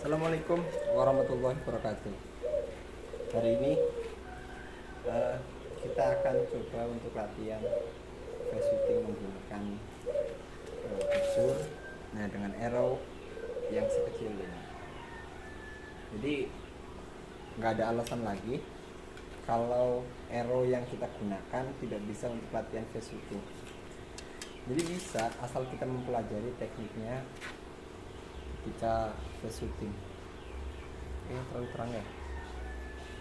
Assalamualaikum warahmatullahi wabarakatuh. Hari ini kita akan coba untuk latihan face shooting menggunakan busur, nah dengan arrow yang sekecil ini. Jadi nggak ada alasan lagi kalau arrow yang kita gunakan tidak bisa untuk latihan face shooting. Jadi bisa asal kita mempelajari tekniknya ketika face shooting. Ini terlalu terang ya.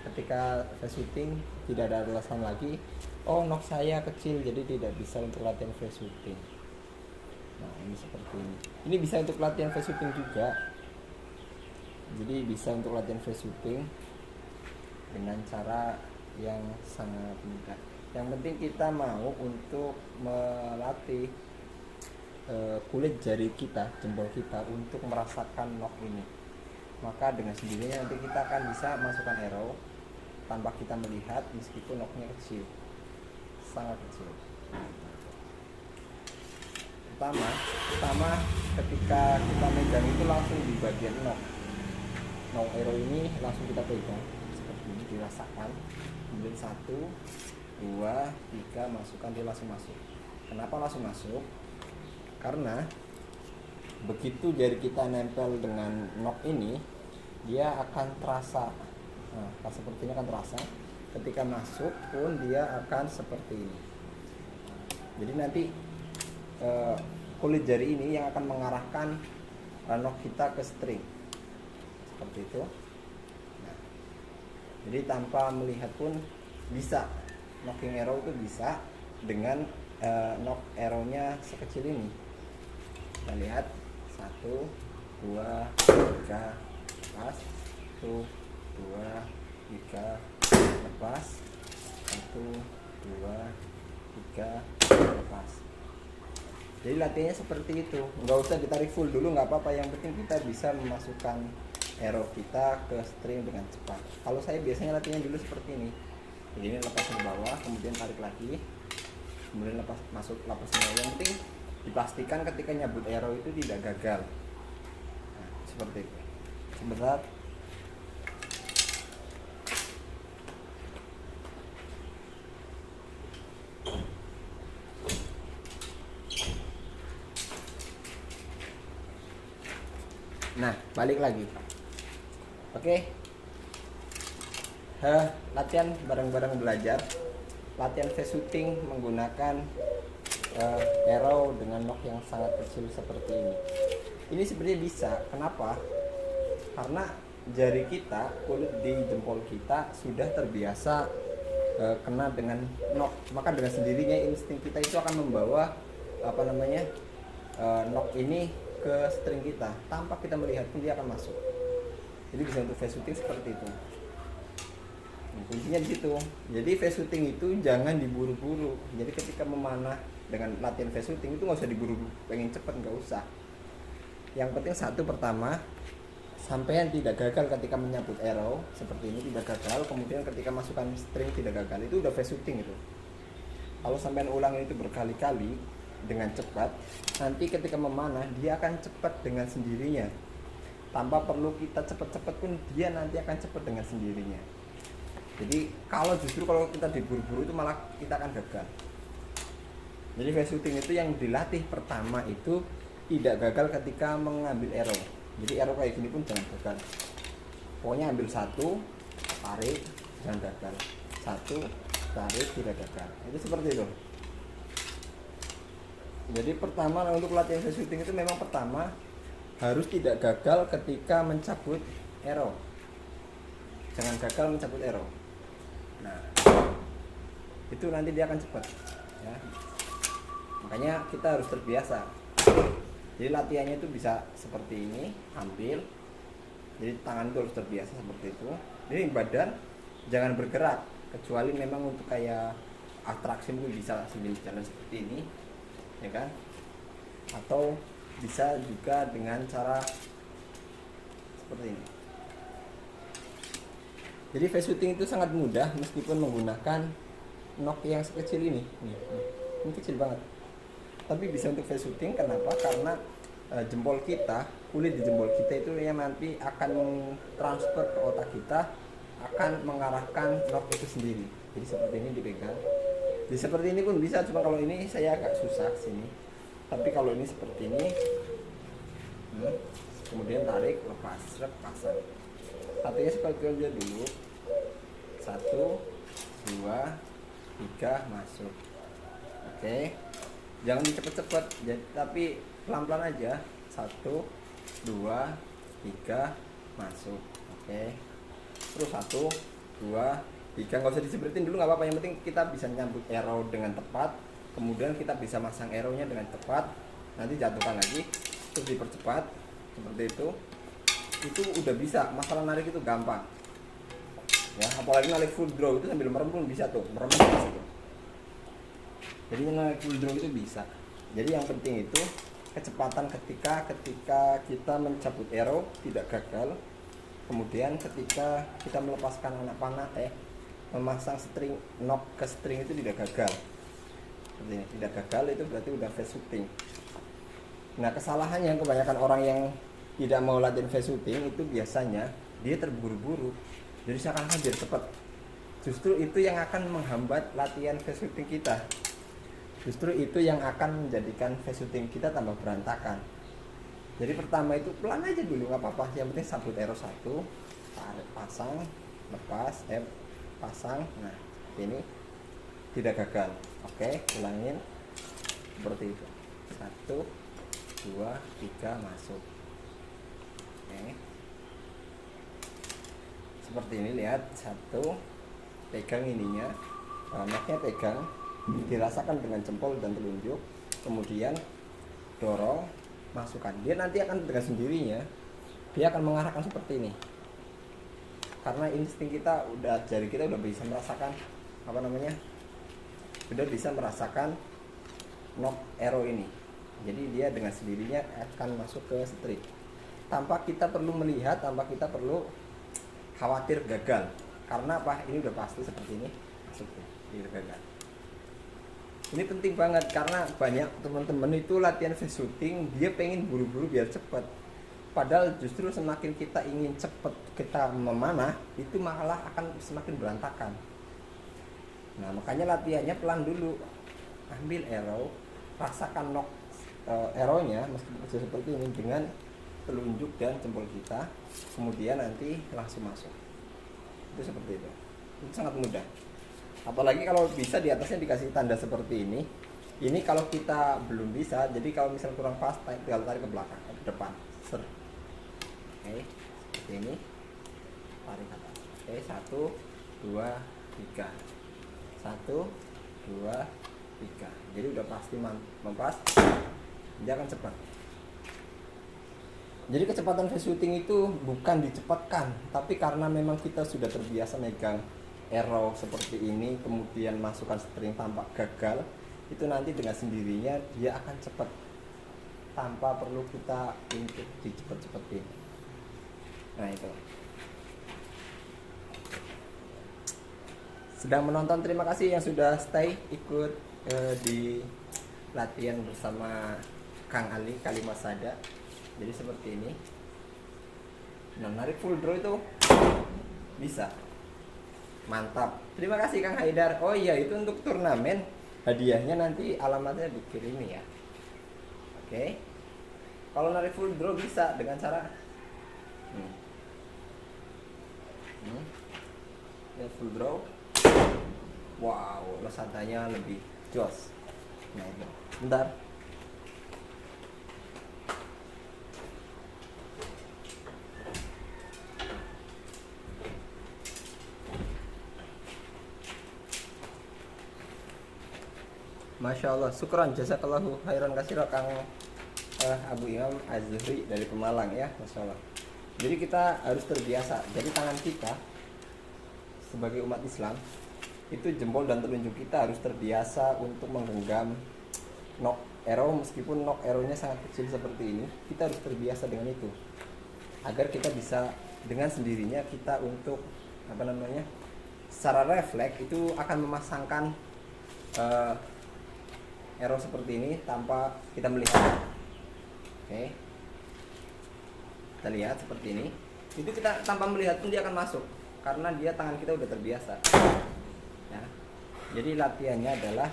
Ketika face shooting tidak ada alasan lagi, oh nok saya kecil jadi tidak bisa untuk latihan face shooting. Nah ini seperti ini. Ini bisa untuk latihan face shooting juga. Jadi bisa untuk latihan face shooting dengan cara yang sangat mudah. Yang penting kita mau untuk melatih kulit jari kita, jempol kita untuk merasakan knock ini. Maka dengan sendirinya nanti kita akan bisa masukkan arrow tanpa kita melihat, meskipun knocknya kecil, sangat kecil. Pertama ketika kita megang itu langsung di bagian knock arrow ini langsung kita pegang seperti ini, dirasakan. Kemudian 1, 2, 3 masukkan, dia langsung masuk. Kenapa langsung masuk? Karena begitu jari kita nempel dengan knock ini, dia akan terasa. Nah, seperti ini akan terasa. Ketika masuk pun dia akan seperti ini. Jadi nanti kulit jari ini yang akan mengarahkan knock kita ke string. Seperti itu. Nah, jadi tanpa melihat pun bisa. Knocking arrow itu bisa dengan knock arrow-nya sekecil ini. Kita lihat 1, 2, 3 lepas, 1, 2, 3 lepas, 1, 2, 3 lepas. Jadi latihannya seperti itu, nggak usah ditarik full dulu, nggak apa-apa, yang penting kita bisa memasukkan arrow kita ke string dengan cepat. Kalau saya biasanya latihannya dulu seperti ini. Jadi ini lepas ke bawah, kemudian tarik lagi, kemudian lepas masuk lepas ke bawah. Yang penting dipastikan ketika nyabut arrow itu tidak gagal. Nah, seperti itu. Sebentar. Nah, balik lagi. Oke. Latihan bareng-bareng belajar. Latihan face shooting menggunakan arrow dengan knock yang sangat kecil seperti ini. Ini sebenarnya bisa. Kenapa? Karena jari kita, kulit di jempol kita sudah terbiasa kena dengan knock. Maka dengan sendirinya insting kita itu akan membawa knock ini ke string kita. Tanpa kita melihat pun dia akan masuk. Jadi bisa untuk face shooting seperti itu. Nah, kuncinya di situ. Jadi face shooting itu jangan diburu-buru. Jadi ketika memanah dengan latihan face shooting itu nggak usah diburu-buru, pengen cepet nggak usah. Yang penting satu, pertama sampean tidak gagal ketika menyabut arrow seperti ini, tidak gagal. Kemudian ketika masukkan string tidak gagal, itu udah face shooting itu. Kalau sampean ulang itu berkali-kali dengan cepat, nanti ketika memanah dia akan cepat dengan sendirinya. Tanpa perlu kita cepat-cepat pun dia nanti akan cepat dengan sendirinya. Jadi kalau kita diburu-buru itu malah kita akan gagal. Jadi face shooting itu yang dilatih pertama itu tidak gagal ketika mengambil arrow. Jadi arrow kayak gini pun jangan gagal. Pokoknya ambil 1, tarik, jangan gagal. 1, tarik, tidak gagal. Itu seperti itu. Jadi pertama untuk latihan face shooting itu memang pertama harus tidak gagal ketika mencabut arrow. Jangan gagal mencabut arrow. Nah, itu nanti dia akan cepat ya. Makanya kita harus terbiasa. Jadi latihannya itu bisa seperti ini, ambil. Jadi tangan itu harus terbiasa seperti itu. Jadi badan jangan bergerak, kecuali memang untuk kayak atraksi mungkin bisa sambil jalan seperti ini, ya kan? Atau bisa juga dengan cara seperti ini. Jadi face shooting itu sangat mudah meskipun menggunakan knock yang sekecil ini. Ini kecil banget. Tapi bisa untuk face shooting, kenapa? Karena jempol kita, kulit di jempol kita itu yang nanti akan transfer ke otak kita, akan mengarahkan knob itu sendiri. Jadi seperti ini dipegang. Jadi seperti ini pun bisa, cuma kalau ini saya agak susah sini. Tapi kalau ini seperti ini, kemudian tarik, lepas, pasang. Artinya seperti aja dulu. 1, 2, 3, masuk. Oke, jangan dicepet-cepet, tapi pelan-pelan aja. 1, 2, 3, masuk. Oke, terus 1, 2, 3, nggak usah disebutin dulu, nggak apa-apa. Yang penting kita bisa nyambut arrow dengan tepat, kemudian kita bisa masang arrownya dengan tepat. Nanti jatuhkan lagi, terus dipercepat seperti itu udah bisa. Masalah narik itu gampang ya, apalagi narik full draw itu sambil merem pun bisa tuh, merem bisa tuh. Jadi narik full draw itu bisa. Jadi yang penting itu kecepatan ketika kita mencabut arrow tidak gagal, kemudian ketika kita melepaskan anak panah memasang string knob ke string itu tidak gagal. Seperti ini, tidak gagal itu berarti udah face shooting. Nah, kesalahannya kebanyakan orang yang tidak mau latihan face shooting itu biasanya dia terburu-buru, jadi seakan-akan biar cepat. Justru itu yang akan menghambat latihan face shooting kita. Justru itu yang akan menjadikan face shooting kita tambah berantakan. Jadi pertama itu pelan aja dulu, nggak apa-apa. Yang penting sabut arrow 1, tarik, pasang, lepas, pasang. Nah, ini tidak gagal. Oke, ulangin seperti itu. 1, 2, 3, masuk. Oke, seperti ini, lihat. 1, pegang ininya, knob-nya pegang, dirasakan dengan jempol dan telunjuk, kemudian dorong, masukkan. Dia nanti akan dengan sendirinya dia akan mengarahkan seperti ini, karena insting kita udah, jari kita udah bisa merasakan udah bisa merasakan knob arrow ini. Jadi dia dengan sendirinya akan masuk ke string tanpa kita perlu melihat, tanpa kita perlu khawatir gagal. Karena apa? Ini udah pasti seperti ini masuk tuh, ini gagal. Ini penting banget karena banyak teman-teman itu latihan face shooting dia pengen buru-buru biar cepet. Padahal justru semakin kita ingin cepet kita memanah itu malah akan semakin berantakan. Nah, makanya latihannya pelan dulu. Ambil arrow, rasakan knob arrownya meskipun seperti ini dengan telunjuk dan jempol kita, kemudian nanti langsung masuk. Itu seperti itu. Itu sangat mudah. Apalagi kalau bisa di atasnya dikasih tanda seperti ini. Ini kalau kita belum bisa, jadi kalau misal kurang pas, tinggal tarik ke belakang, ke depan. Ser. Oke, seperti ini. Tarik ke atas. Oke, 1, 2, 3. 1, 2, 3. Jadi udah pasti mempas. Dia akan cepat. Jadi kecepatan face shooting itu bukan dicepatkan, tapi karena memang kita sudah terbiasa megang arrow seperti ini, kemudian masukkan string tanpa gagal, itu nanti dengan sendirinya dia akan cepat tanpa perlu kita untuk dicepet-cepetin. Nah, itu. Sedang menonton, terima kasih yang sudah stay ikut di latihan bersama Kang Ali Kalimasada. Jadi seperti ini. Nah, narik full draw itu bisa. Mantap. Terima kasih Kang Haidar. Oh iya, itu untuk turnamen. Hadiahnya nanti alamatnya dikirimi ya. Oke. Kalau narik full draw bisa dengan cara ya, full draw. Wow, lesatannya lebih jos. Nah, itu. Bentar. Masya Allah, syukran, jazakallahu khairan kasiro Kang Abu Imam Az-Zuhri dari Pemalang ya, Masya Allah. Jadi kita harus terbiasa. Jadi tangan kita sebagai umat Islam itu jempol dan telunjuk kita harus terbiasa untuk menggenggam knob arrow, meskipun knob arrownya sangat kecil seperti ini, kita harus terbiasa dengan itu agar kita bisa dengan sendirinya kita untuk secara refleks itu akan memasangkan arrow seperti ini tanpa kita melihat. Oke, kita lihat seperti ini. Itu kita tanpa melihat pun dia akan masuk karena dia tangan kita udah terbiasa ya. Jadi latihannya adalah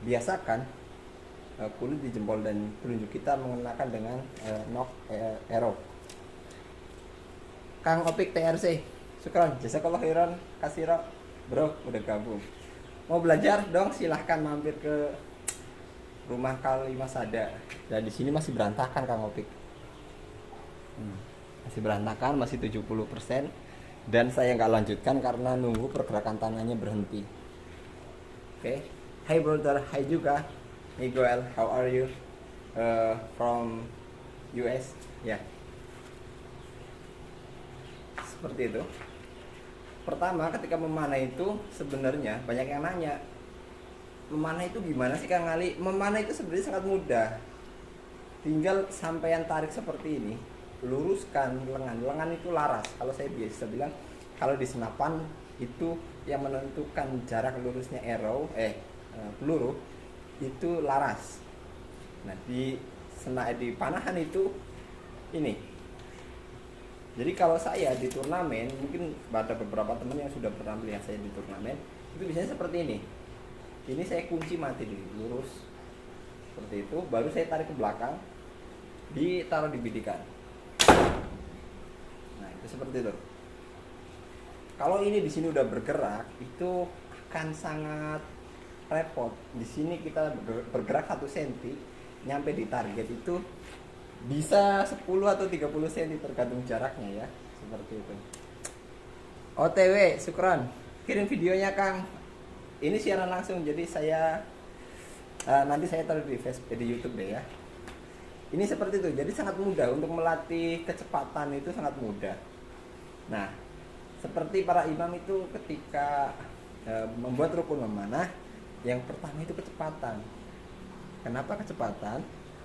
biasakan kulit di jempol dan telunjuk kita mengenakan dengan knock arrow. Kang Opik TRC, syukron, jazakallah khairan, kasiro bro udah gabung. Mau belajar dong, silahkan mampir ke rumah Kalimas Sada. Dan di sini masih berantakan Kang Opik. Masih berantakan, masih 70%. Dan saya nggak lanjutkan karena nunggu pergerakan tanahnya berhenti. Oke. Hey brother, hi juga. Miguel, how are you? From US, ya. Yeah. Seperti itu. Pertama, ketika memanah itu sebenarnya banyak yang nanya, memanah itu gimana sih Kang Ali? Memanah itu sebenarnya sangat mudah. Tinggal sampean tarik seperti ini, luruskan lengan itu laras. Kalau saya biasa bilang, kalau di senapan itu yang menentukan jarak lurusnya peluru itu laras. Nah, di panahan itu ini. Jadi kalau saya di turnamen, mungkin ada beberapa teman yang sudah pernah melihat saya di turnamen, itu biasanya seperti ini. Ini saya kunci mati dulu, lurus seperti itu, baru saya tarik ke belakang, ditaruh di bidikan. Nah, itu seperti itu. Kalau ini di sini udah bergerak, itu akan sangat repot. Di sini kita bergerak 1 cm, nyampe di target itu bisa 10 atau 30 cm tergantung jaraknya ya, seperti itu. OTW, syukran. Kirim videonya Kang. Ini siaran langsung, jadi saya nanti saya taruh di Facebook, di YouTube deh ya. Ini seperti itu, jadi sangat mudah untuk melatih kecepatan, itu sangat mudah. Nah, seperti para imam itu ketika membuat rukun memanah, yang pertama itu kecepatan. Kenapa kecepatan?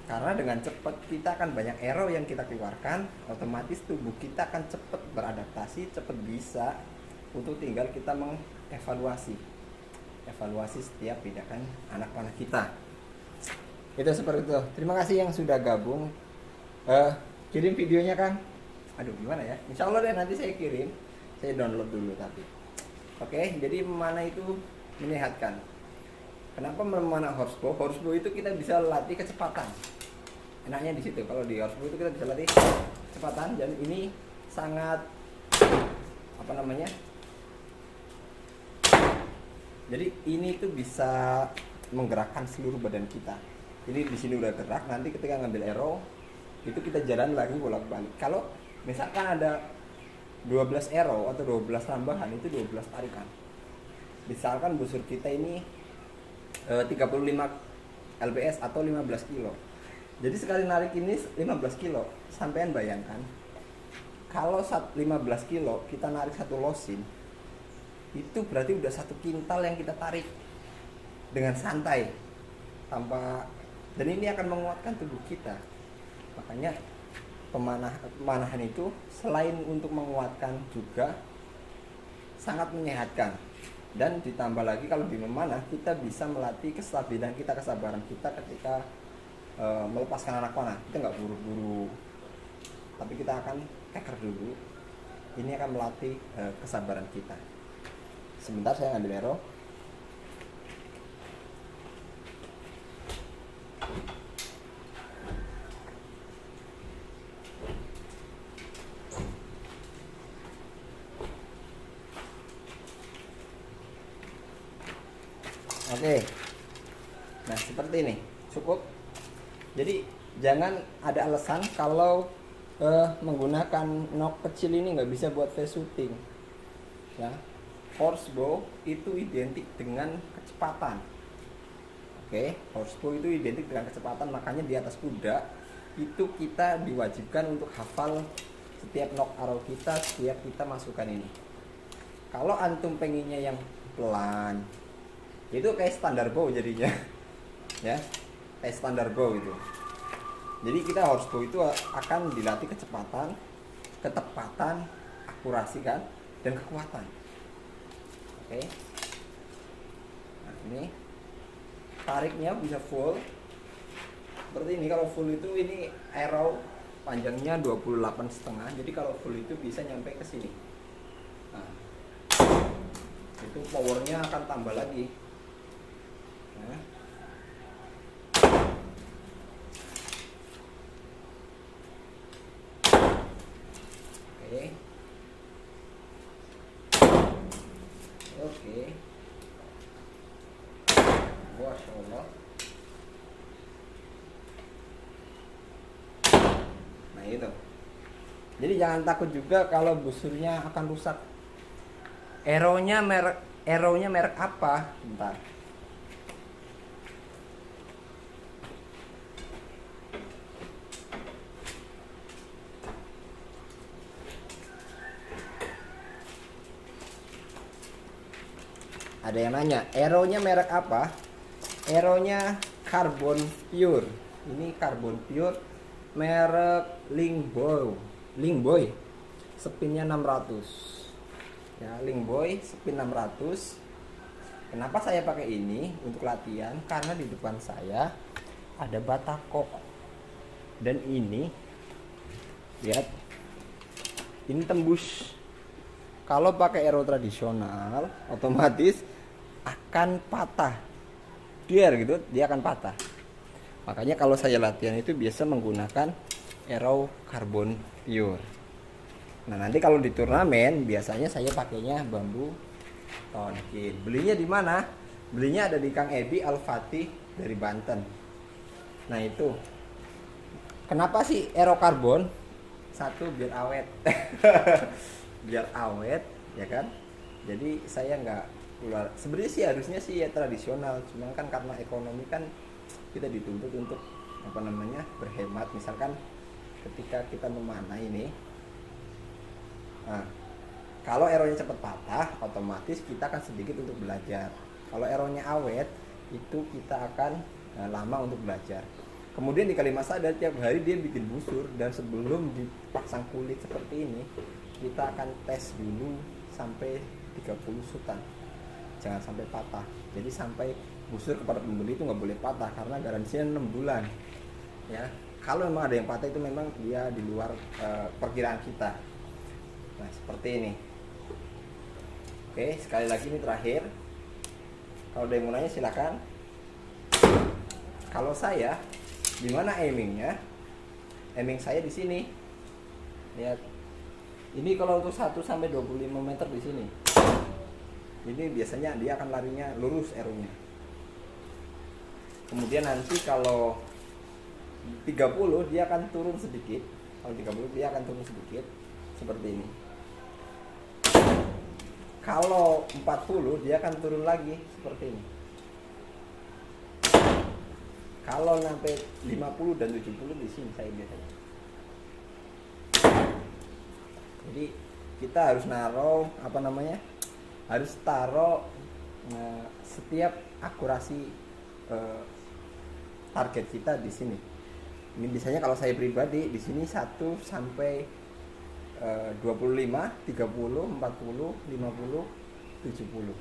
Karena dengan cepat kita akan banyak arrow yang kita keluarkan, otomatis tubuh kita akan cepat beradaptasi, cepat bisa untuk tinggal kita mengevaluasi setiap tindakan anak panah kita. Itu seperti itu. Terima kasih yang sudah gabung. Kirim videonya Kang. Aduh gimana ya? Insya Allah deh nanti saya kirim. Saya download dulu tapi. Oke, jadi memanah itu menyehatkan. Kenapa memanah horsebow? Horsebow itu kita bisa latih kecepatan. Enaknya di situ. Kalau di horsebow itu kita bisa latih kecepatan, dan ini sangat jadi ini tuh bisa menggerakkan seluruh badan kita. Jadi di sini udah gerak, nanti ketika ngambil arrow itu kita jalan lagi bolak-balik. Kalau misalkan ada 12 arrow atau 12 tambahan, itu 12 tarikan. Misalkan busur kita ini 35 lbs atau 15 kilo. Jadi sekali narik ini 15 kilo. Sampean bayangkan, kalau 15 kilo kita narik 1 losin, itu berarti udah 1 kintal yang kita tarik dengan santai, dan ini akan menguatkan tubuh kita. Makanya pemanahan itu selain untuk menguatkan juga sangat menyehatkan. Dan ditambah lagi kalau di memanah kita bisa melatih kestabilan kita, kesabaran kita ketika melepaskan anak panah. Kita nggak buru-buru, tapi kita akan keker dulu. Ini akan melatih kesabaran kita. Sebentar saya ngambil arrow. Oke. Nah, seperti ini. Cukup. Jadi jangan ada alasan kalau menggunakan knock kecil ini nggak bisa buat face shooting. Ya. Horsebow itu identik dengan kecepatan. Oke, horsebow itu identik dengan kecepatan, makanya di atas kuda itu kita diwajibkan untuk hafal setiap knock arrow kita, setiap kita masukkan ini. Kalau antum pengennya yang pelan, itu kayak standar bow jadinya. Ya, kayak standar bow itu. Jadi kita horsebow itu akan dilatih kecepatan, ketepatan, akurasi kan, dan kekuatan. Oke. Nah, ini tariknya bisa full seperti ini. Kalau full itu ini arrow panjangnya 28,5, jadi kalau full itu bisa nyampe ke sini. Nah, itu powernya akan tambah lagi. Nah. Oke. Oke. Masya Allah. Nah itu. Jadi jangan takut juga kalau busurnya akan rusak. Arrow-nya merek apa? Bentar. Ada yang nanya, arrow-nya merek apa? Arrow-nya Carbon Pure. Ini Carbon Pure merek Lingboy. Spinnya 600. Ya, Lingboy spin 600. Kenapa saya pakai ini untuk latihan? Karena di depan saya ada batako. Dan ini lihat. Ini tembus. Kalau pakai arrow tradisional otomatis akan patah. Gitu, dia akan patah. Makanya kalau saya latihan itu biasa menggunakan arrow Carbon Pure. Nah, nanti kalau di turnamen biasanya saya pakainya bambu tonkin. Belinya di mana? Belinya ada di Kang Ebi Al-Fatih dari Banten. Nah, itu. Kenapa sih arrow karbon? Satu, biar awet. Biar awet, ya kan? Jadi saya nggak keluar. Sebenarnya sih harusnya sih ya tradisional, cuma kan karena ekonomi kan kita dituntut untuk berhemat. Misalkan ketika kita memanah ini, nah, kalau arrownya cepat patah, otomatis kita akan sedikit untuk belajar. Kalau arrownya awet, itu kita akan lama untuk belajar. Kemudian di Kalimat Sadar tiap hari dia bikin busur, dan sebelum dipasang kulit seperti ini, kita akan tes dulu sampai 30 sutan. Jangan sampai patah. Jadi sampai busur kepada pembeli itu nggak boleh patah karena garansinya 6 bulan. Ya, kalau memang ada yang patah itu memang dia di luar perkiraan kita. Nah, seperti ini. Oke, sekali lagi ini terakhir. Kalau ada yang mau nanya silakan. Kalau saya, di mana aimingnya? Aiming saya di sini. Lihat. Ini kalau untuk 1 sampai 25 meter di sini. Ini biasanya dia akan larinya lurus arrow-nya. Kemudian nanti kalau 30 dia akan turun sedikit. Kalau 30 dia akan turun sedikit seperti ini. Kalau 40 dia akan turun lagi seperti ini. Kalau sampai 50 dan 70 di sini saya biasanya. Jadi kita harus naruh harus taruh setiap akurasi target kita di sini. Ini biasanya kalau saya pribadi di sini 1 sampai 25, 30, 40, 50, 70.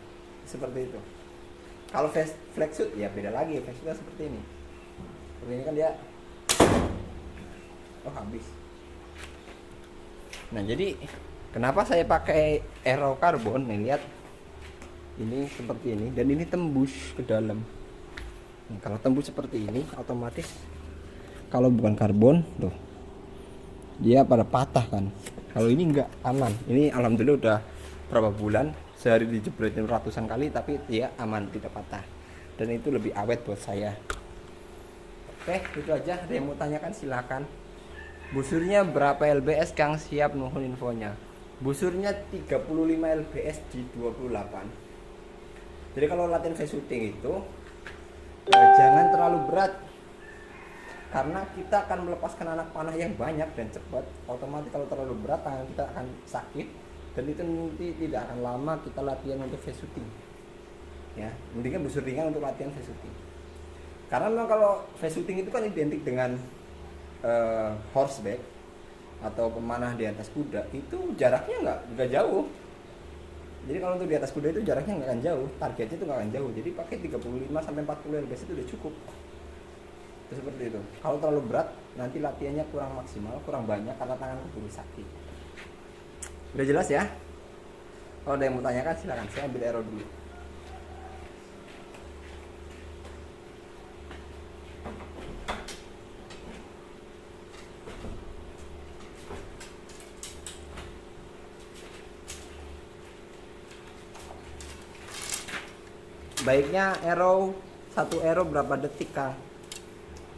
Seperti itu. Kalau flex shoot ya beda lagi, flex shoot seperti ini. Seperti ini kan dia habis. Nah, jadi kenapa saya pakai arrow karbon? Nih lihat. Ini seperti ini dan ini tembus ke dalam. Nah, kalau tembus seperti ini otomatis kalau bukan karbon tuh dia pada patah kan. Kalau ini enggak aman. Ini alhamdulillah udah berapa bulan sehari dijebretin ratusan kali tapi dia aman, tidak patah. Dan itu lebih awet buat saya. Oke, itu aja. Ada yang mau tanyakan silakan. Busurnya berapa LBS Kang? Siap, nuhun infonya. Busurnya 35 LBS di 28. Jadi kalau latihan face shooting itu jangan terlalu berat. Karena kita akan melepaskan anak panah yang banyak dan cepat. Otomatis kalau terlalu berat tangan kita akan sakit dan itu nanti tidak akan lama kita latihan untuk face shooting. Ya, mendingan busur ringan untuk latihan face shooting. Karena memang kalau face shooting itu kan identik dengan horseback atau pemanah di atas kuda, itu jaraknya nggak jauh. Jadi kalau untuk di atas kuda itu jaraknya nggak akan jauh, targetnya itu nggak akan jauh. Jadi pakai 35 sampai 40 lbs itu udah cukup. Itu seperti itu. Kalau terlalu berat nanti latihannya kurang maksimal, kurang banyak karena tangan keburu sakit. Udah jelas ya? Kalau ada yang mau tanyakan silakan, saya ambil aero dulu. Baiknya satu arrow berapa detik, Kang?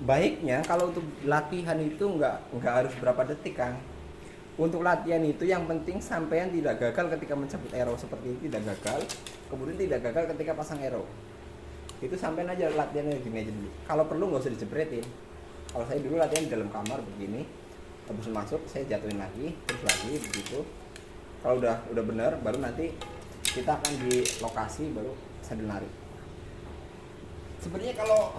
Baiknya kalau untuk latihan itu nggak harus berapa detik, Kang. Untuk latihan itu yang penting sampean tidak gagal ketika mencabut arrow seperti ini, tidak gagal. Kemudian tidak gagal ketika pasang arrow. Itu sampean aja latihannya gini aja dulu. Kalau perlu nggak usah dijepretin. Kalau saya dulu latihan di dalam kamar begini, habis masuk saya jatuhin lagi, terus lagi begitu. Kalau udah benar, baru nanti kita akan di lokasi baru sambil narik. Sebenarnya kalau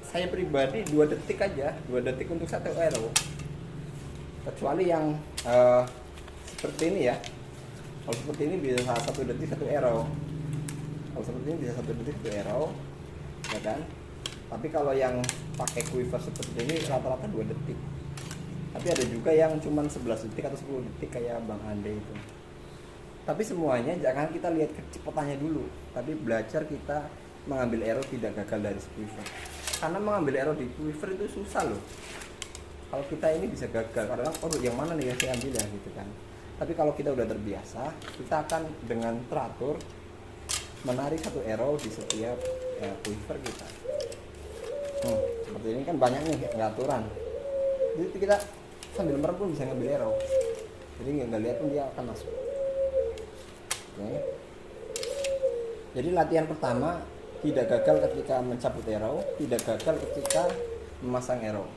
saya pribadi 2 detik aja, 2 detik untuk satu arrow. Kecuali yang seperti ini ya. Kalau seperti ini bisa 1 detik 1 arrow. Kalau seperti ini bisa 1 detik 1 arrow, ya kan? Tapi kalau yang pakai quiver seperti ini rata-rata 2 detik. Tapi ada juga yang cuma 11 detik atau 10 detik kayak Bang Ande itu. Tapi semuanya jangan kita lihat kecepatannya dulu, tapi belajar kita mengambil arrow tidak gagal dari quiver. Karena mengambil arrow di quiver itu susah loh. Kalau kita ini bisa gagal, karena yang mana nih yang saya ambil ya gitu kan. Tapi kalau kita udah terbiasa, kita akan dengan teratur menarik satu arrow di setiap quiver kita. Seperti ini kan banyak nih aturan. Jadi kita sambil merem pun bisa ngambil arrow. Jadi nggak lihat pun dia akan masuk. Oke. Jadi latihan pertama tidak gagal ketika mencabut arrow, tidak gagal ketika memasang arrow.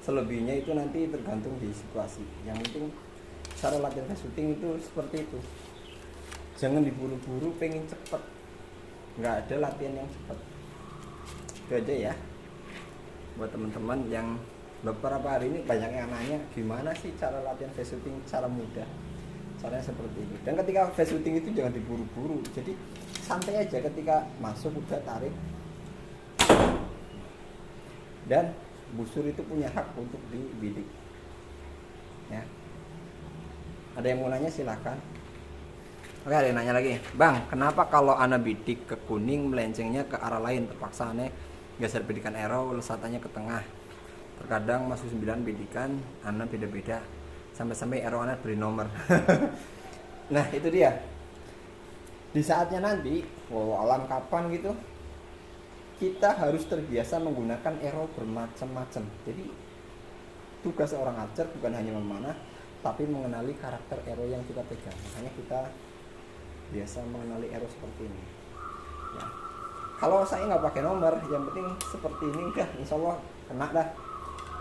Selebihnya itu nanti tergantung di situasi. Yang penting cara latihan shooting itu seperti itu. Jangan diburu-buru pengen cepet. Nggak ada latihan yang cepat. Itu aja ya. Buat teman-teman yang beberapa hari ini banyak yang nanya gimana sih cara latihan face shooting cara mudah. Caranya seperti ini. Dan ketika face shooting itu jangan diburu-buru. Jadi santai aja ketika masuk udah tarik. Dan busur itu punya hak untuk dibidik. Ya. Ada yang mau nanya silakan. Oke, ada yang nanya lagi. Bang, kenapa kalau ana bidik ke kuning melencengnya ke arah lain, terpaksa aneh geser bidikan arrow lesatannya ke tengah. Terkadang masuk 9 bidikan ana beda-beda. Sampai-sampai arrow ana beri nomor. Nah, itu dia. Di saatnya nanti, alam kapan gitu, kita harus terbiasa menggunakan arrow bermacam-macam. Jadi tugas seorang archer bukan hanya memanah, tapi mengenali karakter arrow yang kita pegang. Makanya kita biasa mengenali arrow seperti ini. Ya. Kalau saya nggak pakai nomor, yang penting seperti ini udah, insya Allah kena dah.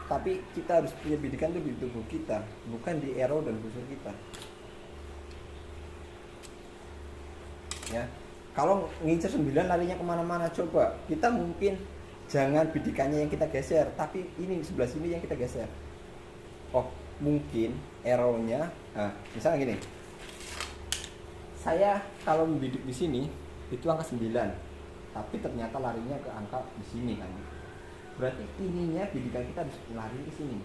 Tapi kita harus punya bidikan itu di tubuh kita, bukan di arrow dan busur kita. Ya. Kalau ngincer 9 larinya kemana-mana, coba kita mungkin jangan bidikannya yang kita geser, tapi ini sebelah sini yang kita geser. Oh, mungkin arrow-nya, misalnya gini. Saya kalau membidik di sini itu angka 9, tapi ternyata larinya ke angka di sini kan. Berarti ininya bidikan kita harus lari ke sini.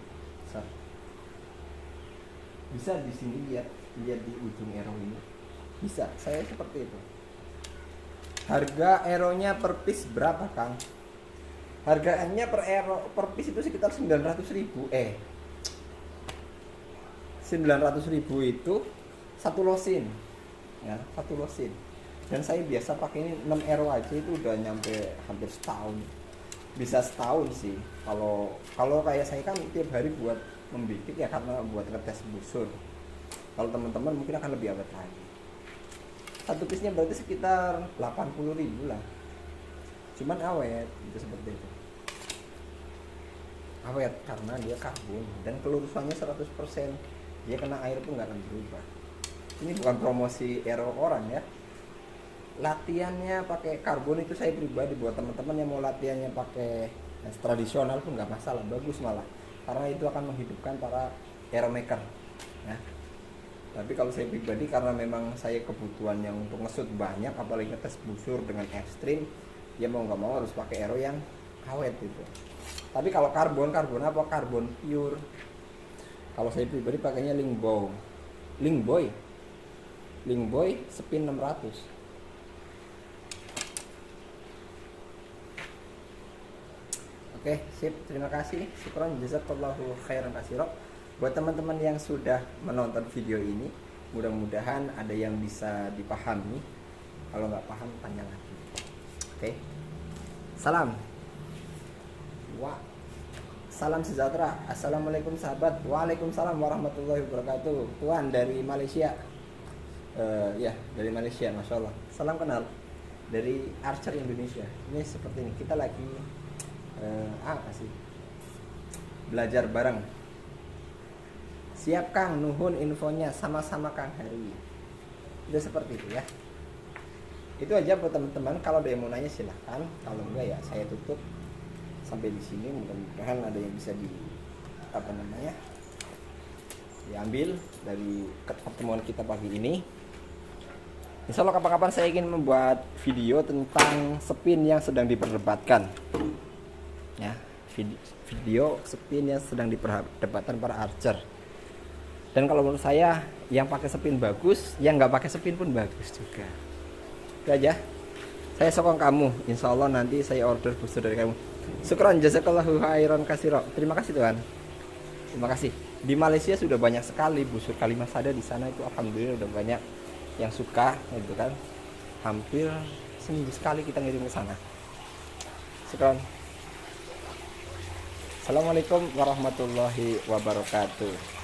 Bisa di sini lihat di ujung arrow ini. Bisa, saya seperti itu. Harga arrow-nya per piece berapa, Kang? Harganya per piece itu sekitar 900.000. 900.000 itu satu losin. Ya, satu losin. Dan saya biasa pakai ini 6 arrow aja itu udah nyampe hampir setahun. Bisa setahun sih. Kalau kayak saya kan tiap hari buat membidik ya karena buat ngetes busur. Kalau teman-teman mungkin akan lebih awet lagi. Satu piece-nya berarti sekitar 80.000 lah. Cuman awet itu seperti itu. Awet karena dia karbon dan kelurusannya 100%. Dia kena air pun nggak akan berubah. Ini bukan promosi arrow orang ya. Latihannya pakai karbon itu saya pribadi buat teman-teman yang mau latihannya pakai tradisional pun nggak masalah, bagus malah karena itu akan menghidupkan para arrow maker ya. Tapi kalau saya pribadi karena memang saya kebutuhannya untuk ngesut banyak, apalagi ngetes busur dengan ekstrim, ya mau nggak mau harus pakai arrow yang awet gitu. Tapi kalau karbon apa? Karbon pure. Kalau saya pribadi pakainya Lingboy spin 600. Oke, sip. Terima kasih. Syukron jazakallahu khairan katsira. Buat teman-teman yang sudah menonton video ini, mudah-mudahan ada yang bisa dipahami. Kalau nggak paham, tanya lagi. Oke. Salam. Salam sejahtera. Assalamualaikum sahabat. Waalaikumsalam warahmatullahi wabarakatuh. Tuan dari Malaysia. Ya, dari Malaysia, masya Allah. Salam kenal dari Archer Indonesia. Ini seperti ini. Kita lagi apa sih? Belajar bareng. Siap Kang, nuhun infonya. Sama-sama Kang Hari. Udah seperti itu ya. Itu aja buat teman-teman. Kalau ada yang mau nanya silahkan. Kalau enggak ya saya tutup sampai di sini. Mudah-mudahan ada yang bisa diambil dari pertemuan kita pagi ini. Insya Allah kapan-kapan saya ingin membuat video tentang spin yang sedang diperdebatkan. Ya, video spin yang sedang diperdebatkan para archer. Dan kalau menurut saya yang pakai spin bagus, yang nggak pakai spin pun bagus juga. Itu aja. Saya sokong kamu. Insya Allah nanti saya order booster dari kamu. Syukran jazakallahu khairan katsira. Terima kasih Tuhan. Terima kasih. Di Malaysia sudah banyak sekali busur kalimat sada di sana itu, alhamdulillah udah banyak yang suka gitu kan. Hampir seminggu sekali kita ngirim ke sana. Syukran. Assalamualaikum warahmatullahi wabarakatuh.